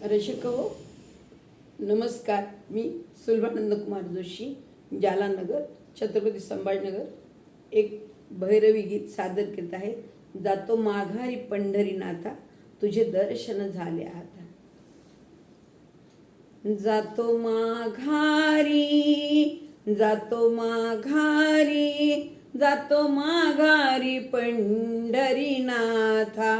रसिक हो, नमस्कार. मी सुलभानंद कुमार जोशी, जालानगर, छत्रपती संभाजीनगर. एक भैरवी गीत सादर करीत आहे. जातो माघारी पंढरीनाथा, तुझे दर्शन झाले आता. जातो माघारी, जातो माघारी, जातो माघारी पंढरीनाथा,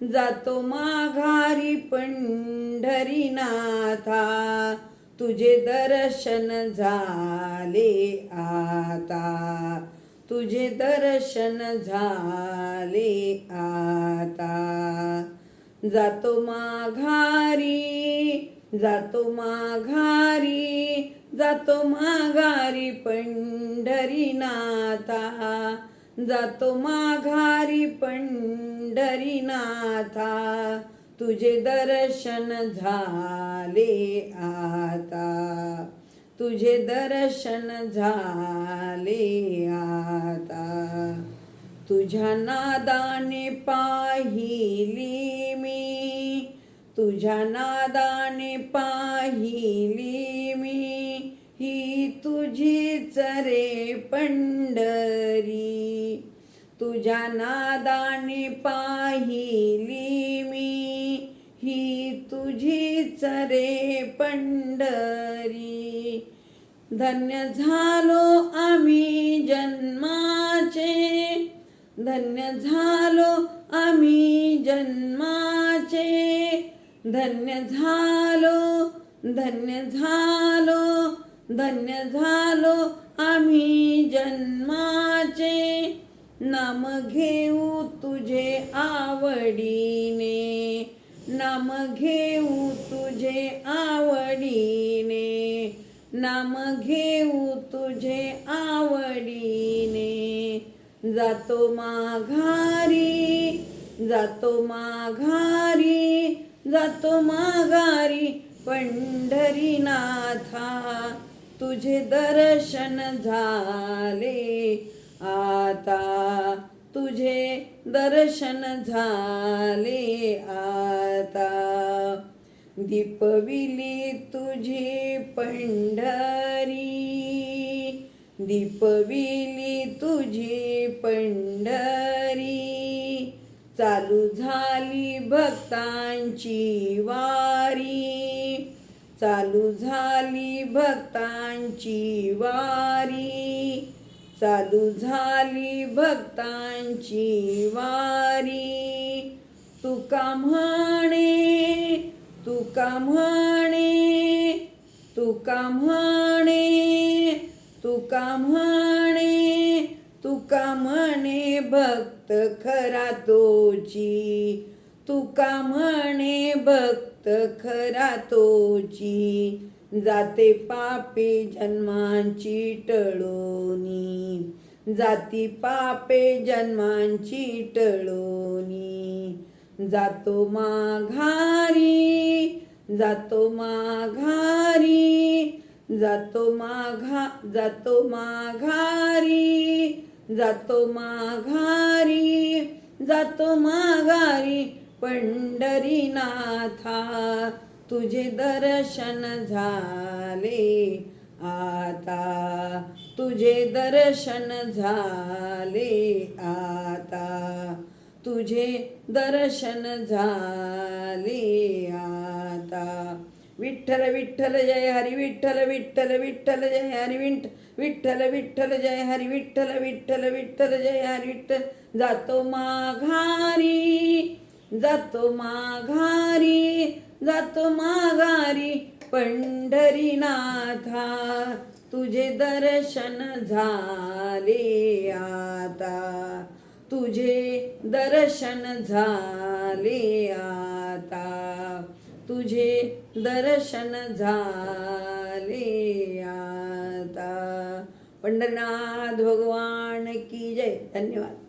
जातो माघारी पंढरीनाथा, तुझे दर्शन झाले आता, तुझे दर्शन झाले आता. जातो माघारी, जातो माघारी, जातो माघारी पंढरीनाथा, जातो माघारी पंढरीनाथा, तुझे दर्शन झाले आता, तुझे दर्शन झाले आता. तुझ्या नादाने पाहिली मी, तुझ्या नादाने पाहिली मी, ही तुझीच रे पंढरी. तुझ्या नादाने पाहिली मी, ही तुझीच रे पंढरी. धन्य झालो आम्ही जन्माचे, धन्य झालो आम्ही जन्माचे, धन्य झालो, धन्य झालो, धन्य झालो आम्ही जन्माचे. नाम घेऊ तुझे आवडीने, नाम घेऊ तुझे आवडीने, नाम घेऊ तुझे आवडीने. जातो माघारी, जातो माघारी, जातो माघारी पंढरीनाथा, तुझे दर्शन झाले आता, तुझे दर्शन झाले आता. दीपविली तुझी पंढरी, दीपविली तुझी पंढरी, चालू झाली भक्तांची वारी, चालू झाली भक्तांची वारी, चालू झाली भक्तांची वारी. तुका म्हणे, तुका म्हणे, तुका म्हणे, तुका म्हणे, तुका म्हणे भक्त खरा तोची, तुका म्हणे भक्त खरा तोची. जाते पापे जन्मांची टळोनी, जाती पापे जन्मांची टळोनी. जातो माघारी, जातो माघारी, जातो जातो माघारी, जातो माघारी, जातो माघारी पंढरीनाथा, तुझे दर्शन झाले आता, तुझे दर्शन झाले आता, तुझे दर्शन झाले आता. विठ्ठल विठ्ठल जय हरी विठ्ठल, विठ्ठल विठ्ठल जय हरी विठ्ठल, विठ्ठल जय हरी विठ्ठल, विठ्ठल विठ्ठल जय हरी विठ्ठल. जातो माघारी, जातो माघारी, जातो माघारी पंढरीनाथा, तुझे दर्शन झाले आता, तुझे दर्शन झाले आता, तुझे दर्शन झाले आता. पंढरीनाथ भगवान की जय. धन्यवाद.